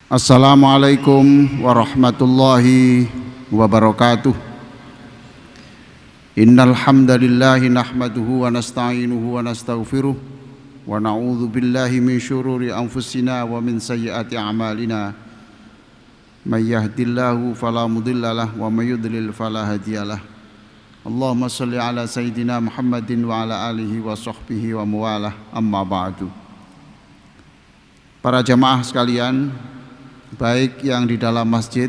Assalamualaikum warahmatullahi wabarakatuh. Innal hamdalillahi nahmaduhu wa nasta'inuhu wa nastaghfiruh wa na'udzu billahi min syururi anfusina wa min sayyiati a'malina. May yahdihillahu fala mudhillalah wa may yudlil fala hadiyalah. Allahumma shalli ala sayyidina Muhammadin wa ala alihi wa sahbihi wa mawalah. Amma ba'du. Para jamaah sekalian, baik yang di dalam Masjid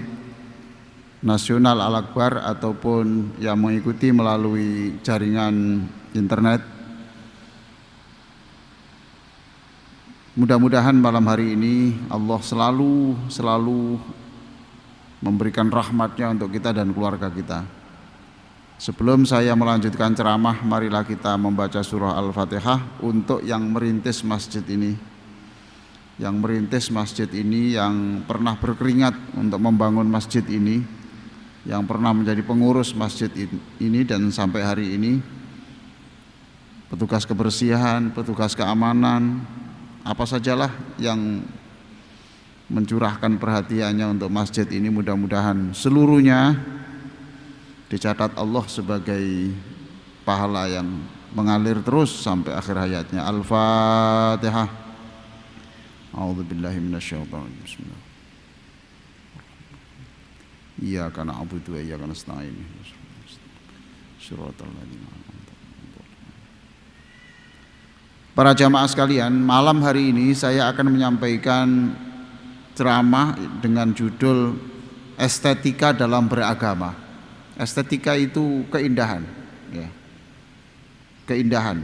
Nasional Al-Akbar ataupun yang mengikuti melalui jaringan internet, mudah-mudahan malam hari ini Allah selalu memberikan rahmatnya untuk kita dan keluarga kita. Sebelum saya melanjutkan ceramah, marilah kita membaca surah Al-Fatihah untuk yang merintis masjid ini, yang pernah berkeringat untuk membangun masjid ini, yang pernah menjadi pengurus masjid ini, dan sampai hari ini petugas kebersihan, petugas keamanan, apa sajalah yang mencurahkan perhatiannya untuk masjid ini, mudah-mudahan seluruhnya dicatat Allah sebagai pahala yang mengalir terus sampai akhir hayatnya. Al-Fatihah. A'udzu billahi minasyaitonir rajim. Bismillah. Iyyaka na'budu wa iyyaka nasta'in. Shiratal ladzina an'amta 'alaihim. Para jamaah sekalian, malam hari ini saya akan menyampaikan ceramah dengan judul Estetika dalam Beragama. Estetika itu keindahan, ya. Keindahan,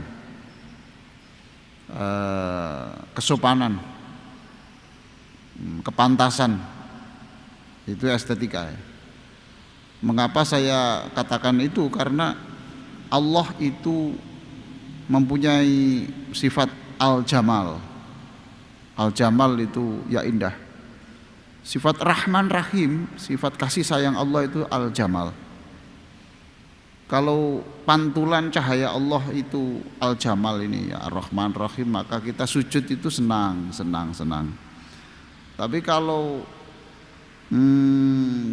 kesopanan, kepantasan, itu estetika, ya. Mengapa saya katakan itu? Karena Allah itu mempunyai sifat al-jamal. Al-jamal itu ya indah. Sifat Rahman Rahim, sifat kasih sayang Allah itu al-jamal. Kalau pantulan cahaya Allah itu al-jamal ini, ya Ar-Rahman Rahim, maka kita sujud itu senang. Tapi kalau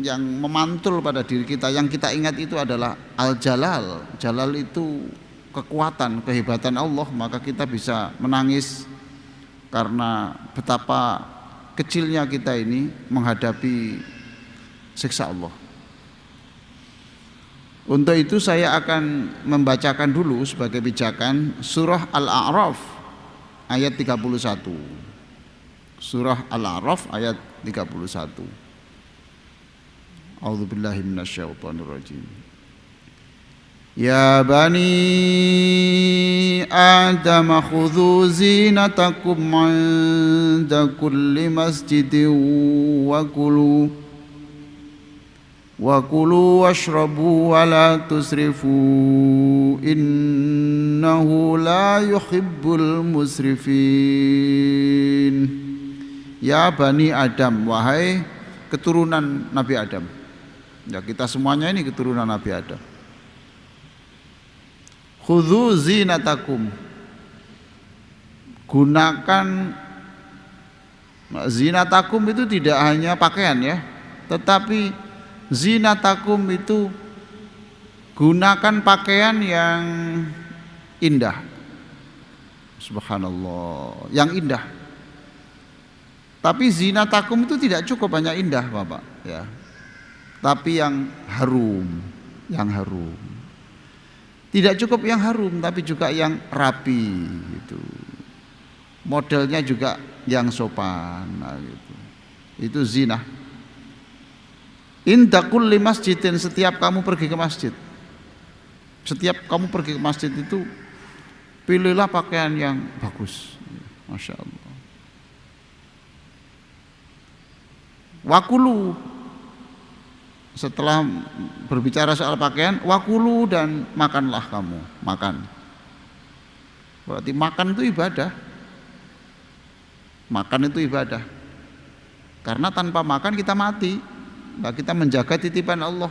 yang memantul pada diri kita, yang kita ingat itu adalah Al-Jalal. Jalal itu kekuatan, kehebatan Allah, maka kita bisa menangis karena betapa kecilnya kita ini menghadapi siksa Allah. Untuk itu saya akan membacakan dulu sebagai pijakan surah Al-A'raf ayat 31. Surah Al-A'raf ayat 31. A'udzu billahi minasyaitonir rajim. Ya bani Adam khudhu zinatakum 'inda kulli masjidin wa kulu washrabu wa la tusrifu innahu la yuhibbul musrifin. Ya Bani Adam, wahai keturunan Nabi Adam. Ya, kita semuanya ini keturunan Nabi Adam. Khudhu zinatakum, gunakan. Zinatakum itu tidak hanya pakaian, ya, tetapi zinatakum itu gunakan pakaian yang indah. Subhanallah, yang indah. Tapi zinatakum itu tidak cukup hanya indah, Bapak, ya. Tapi yang harum. Tidak cukup yang harum, tapi juga yang rapi gitu. Modelnya juga yang sopan, nah, gitu. Itu zina. Inda kulli masjidin, setiap kamu pergi ke masjid. Setiap kamu pergi ke masjid itu pilihlah pakaian yang bagus. Masya Allah. Wakulu, setelah berbicara soal pakaian, wakulu, dan makanlah kamu. Makan. Berarti makan itu ibadah. Makan itu ibadah. Karena tanpa makan kita mati. Nah, kita menjaga titipan Allah.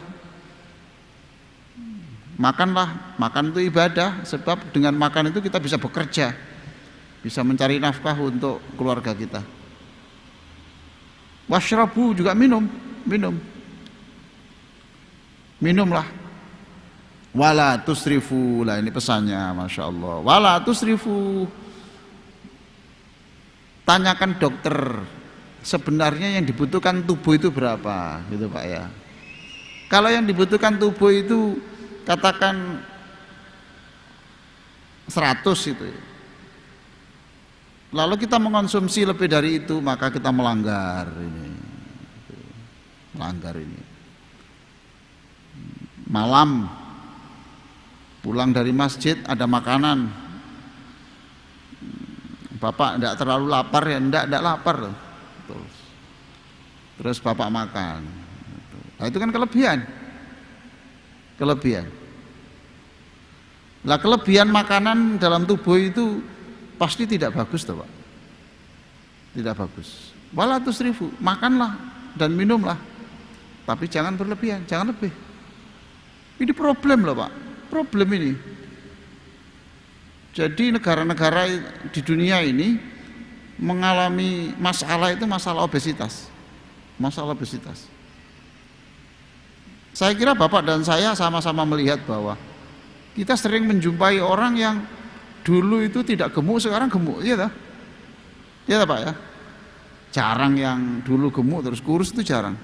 Makanlah, makan itu ibadah, sebab dengan makan itu kita bisa bekerja, bisa mencari nafkah untuk keluarga kita. Washrabu juga minumlah. Wala tusrifu, lah ini pesannya, masya Allah. Wala tusrifu. Tanyakan dokter, sebenarnya yang dibutuhkan tubuh itu berapa, gitu Pak ya. Kalau yang dibutuhkan tubuh itu katakan 100 itu, lalu kita mengonsumsi lebih dari itu, maka kita melanggar ini. Malam pulang dari masjid ada makanan, bapak tidak terlalu lapar ya, tidak lapar, terus bapak makan, nah, itu kan kelebihan. Lah kelebihan makanan dalam tubuh itu pasti tidak bagus toh Pak, tidak bagus. Wala tusrifu, makanlah dan minumlah, tapi jangan berlebihan, jangan lebih. Ini problem loh Pak, problem ini. Jadi negara-negara di dunia ini mengalami masalah itu masalah obesitas. Saya kira Bapak dan saya sama-sama melihat bahwa kita sering menjumpai orang yang dulu itu tidak gemuk, sekarang gemuk, iya tak? Iya tak Pak ya? Jarang yang dulu gemuk terus kurus, itu jarang.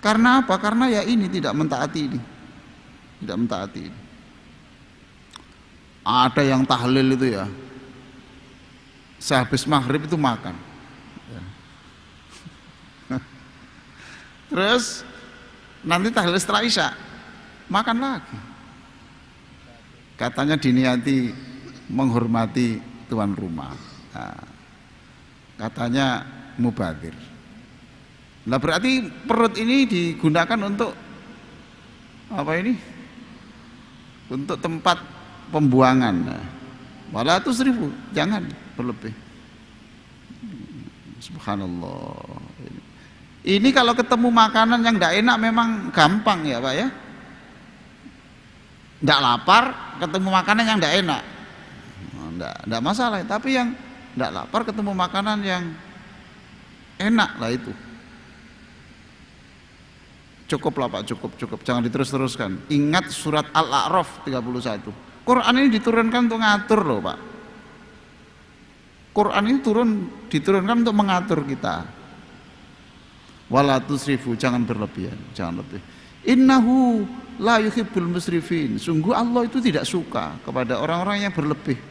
Karena apa? Karena ya ini tidak mentaati ini. Ada yang tahlil itu ya, sehabis maghrib itu makan. Terus nanti tahlil setelah isya makan lagi. Katanya diniati menghormati tuan rumah. Nah, katanya mubadir. Nah berarti perut ini digunakan untuk apa ini? Untuk tempat pembuangan. Nah, wala tusrifu, jangan berlebih. Subhanallah. Ini kalau ketemu makanan yang tidak enak memang gampang ya Pak ya. Tidak lapar, ketemu makanan yang tidak enak, tidak masalah. Tapi yang tidak lapar ketemu makanan yang enak lah itu. Cukup lah Pak, cukup. Jangan diterus-teruskan. Ingat surat Al-A'raf 31. Quran ini diturunkan untuk ngatur loh Pak. Quran ini diturunkan untuk mengatur kita. Wala tusrifu, jangan berlebihan, jangan lebih. Innahu la yuhibbul musrifin. Sungguh Allah itu tidak suka kepada orang-orang yang berlebih.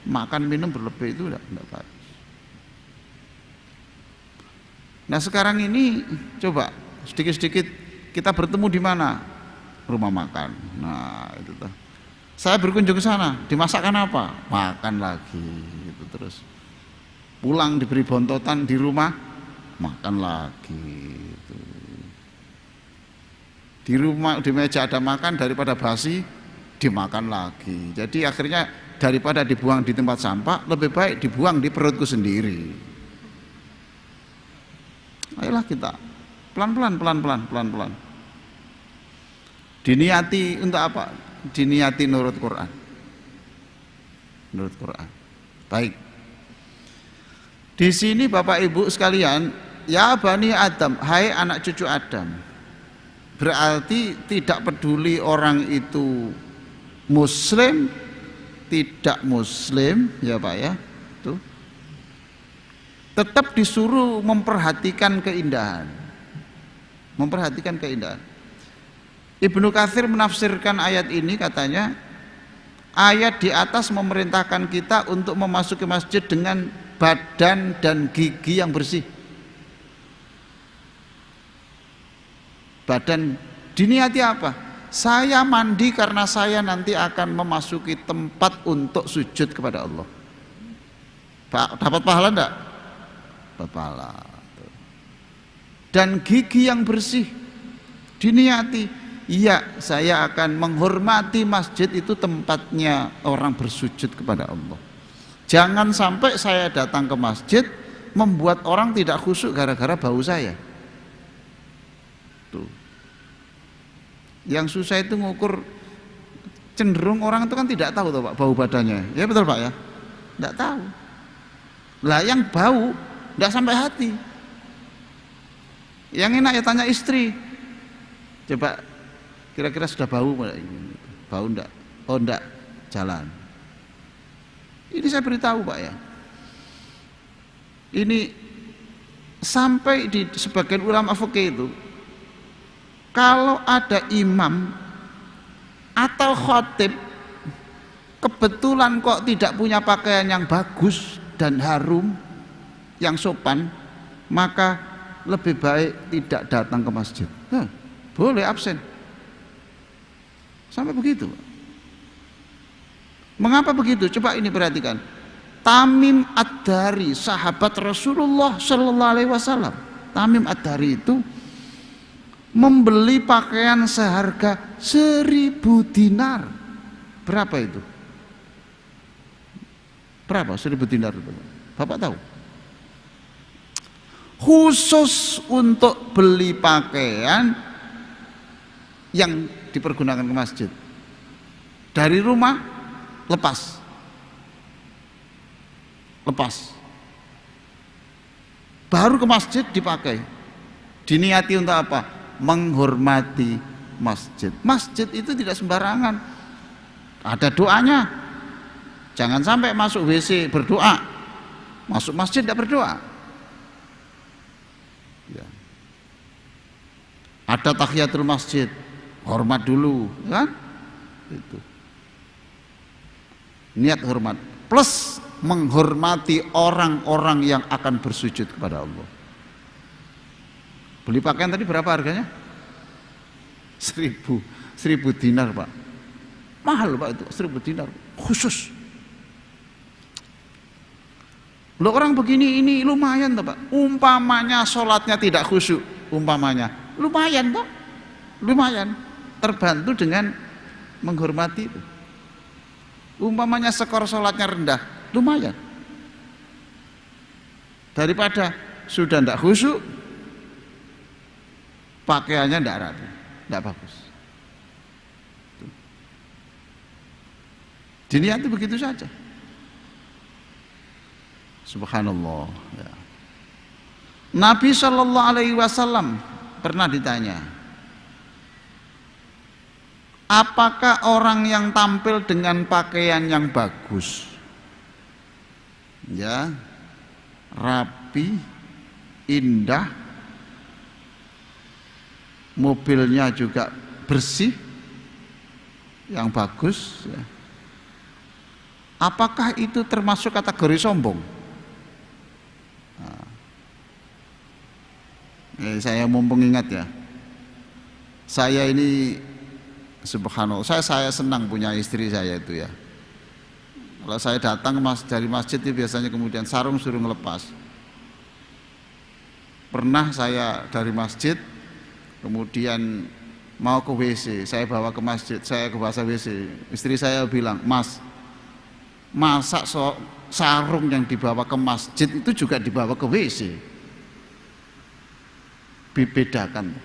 Makan minum berlebih itu tidak bagus. Nah sekarang ini coba sedikit-sedikit kita bertemu di mana? Rumah makan. Nah itu tuh. Saya berkunjung ke sana, dimasakkan apa? Makan lagi gitu terus. Pulang diberi bontotan di rumah, makan lagi gitu. Di rumah di meja ada makan, daripada basi dimakan lagi. Jadi akhirnya daripada dibuang di tempat sampah, lebih baik dibuang di perutku sendiri. Ayolah kita pelan-pelan. Diniati untuk apa? Diniati nurut Quran. Baik. Di sini Bapak Ibu sekalian, ya Bani Adam, hai anak cucu Adam. Berarti tidak peduli orang itu muslim, tidak muslim, ya Pak ya. Tuh. Tetap disuruh memperhatikan keindahan. Ibnu Katsir menafsirkan ayat ini, katanya ayat di atas memerintahkan kita untuk memasuki masjid dengan badan dan gigi yang bersih. Badan diniati apa? Saya mandi karena saya nanti akan memasuki tempat untuk sujud kepada Allah. Dapat pahala enggak? Dapat pahala. Dan gigi yang bersih diniati, iya saya akan menghormati masjid, itu tempatnya orang bersujud kepada Allah. Jangan sampai saya datang ke masjid membuat orang tidak khusyuk gara-gara bau saya. Tuh. Yang susah itu ngukur, cenderung orang itu kan tidak tahu tuh Pak bau badannya. Ya betul Pak ya? Tidak tahu. Lah yang bau tidak sampai hati. Yang enak ya tanya istri. Coba kira-kira sudah bau enggak? Oh enggak, jalan. Ini saya beritahu Pak ya. Ini sampai di sebagian ulama fikih itu, kalau ada imam atau khatib kebetulan kok tidak punya pakaian yang bagus dan harum, yang sopan, maka lebih baik tidak datang ke masjid. Boleh absen. Sampai begitu. Mengapa begitu? Coba ini perhatikan. Tamim Ad-Dari, sahabat Rasulullah Sallallahu Alaihi Wasallam. Tamim Ad-Dari itu membeli pakaian seharga 1.000 dinar. Berapa itu? Berapa 1.000 dinar itu? Bapak tahu? Khusus untuk beli pakaian yang dipergunakan ke masjid. Dari rumah lepas. Baru ke masjid dipakai. Diniati untuk apa? Menghormati masjid. Masjid itu tidak sembarangan. Ada doanya. Jangan sampai masuk WC berdoa, masuk masjid tidak berdoa. Ya. Ada tahiyatul masjid, hormat dulu, kan? Itu. Niat hormat plus menghormati orang-orang yang akan bersujud kepada Allah. Beli pakaian tadi berapa harganya? 1.000 dinar Pak. Mahal Pak itu, 1.000 dinar khusus. Loh orang begini ini lumayan toh Pak. Umpamanya sholatnya tidak khusyuk, umpamanya lumayan toh, lumayan terbantu dengan menghormati itu. Umpamanya skor sholatnya rendah, lumayan. Daripada sudah tidak khusyuk, pakaiannya tidak rapi, tidak bagus. Diniati begitu saja. Subhanallah ya. Nabi Shallallahu Alaihi Wasallam pernah ditanya, apakah orang yang tampil dengan pakaian yang bagus, ya, rapi, indah, mobilnya juga bersih, yang bagus, ya, apakah itu termasuk kategori sombong? Saya mumpung ingat ya, saya ini subhanallah, saya senang punya istri saya itu ya. Kalau saya datang dari masjid itu biasanya kemudian sarung suruh ngelepas. Pernah saya dari masjid kemudian mau ke WC, saya bawa ke masjid, saya ke bahasa WC, istri saya bilang, Mas, masa sarung yang dibawa ke masjid itu juga dibawa ke WC? Bedakan.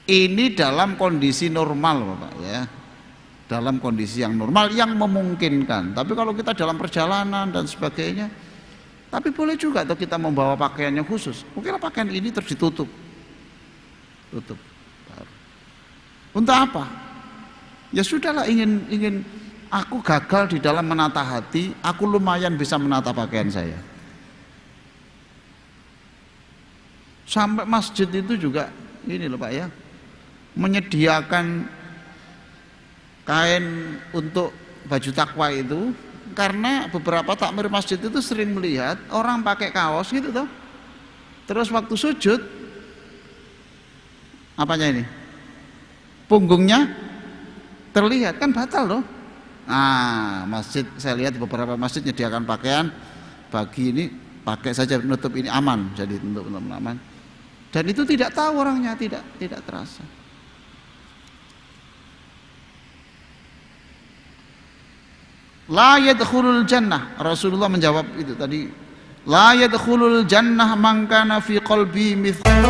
Ini dalam kondisi normal Bapak ya, dalam kondisi yang normal yang memungkinkan. Tapi kalau kita dalam perjalanan dan sebagainya, tapi boleh juga atau kita membawa pakaian yang khusus. Mungkin pakaian ini terus ditutup. Untuk apa? Ya sudahlah, ingin aku gagal di dalam menata hati, aku lumayan bisa menata pakaian saya. Sampai masjid itu juga ini loh Pak ya, menyediakan kain untuk baju takwa itu, karena beberapa takmir masjid itu sering melihat orang pakai kaos gitu toh, terus waktu sujud apanya ini, punggungnya terlihat, kan batal loh. Nah masjid, saya lihat beberapa masjid menyediakan pakaian bagi ini, pakai saja menutup ini, aman, jadi untuk aman. Dan itu tidak tahu orangnya, tidak terasa. La yadkhulul jannah, Rasulullah menjawab itu tadi, la yadkhulul jannah man kana fi qalbi mithqal